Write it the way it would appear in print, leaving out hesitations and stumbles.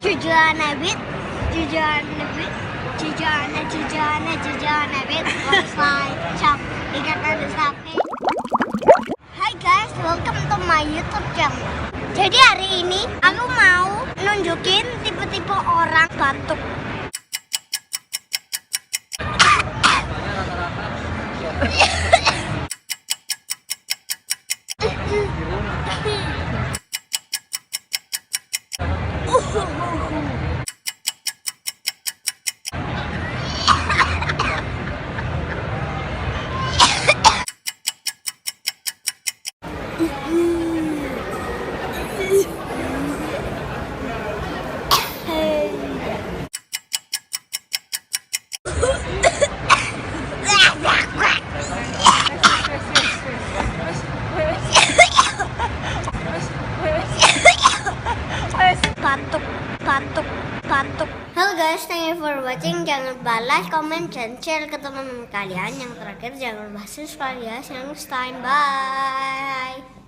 Tujuan habit, tujuan habit, tujuan habit, like, chop, ikatan sapi. Hai guys, welcome to my YouTube channel. Jadi hari ini aku mau nunjukin tipe-tipe orang batuk. Batuk. Halo guys, thank you for watching. Jangan lupa like, comment, dan share ke teman-teman kalian. Yang terakhir jangan lupa subscribe ya. See you next time. Bye.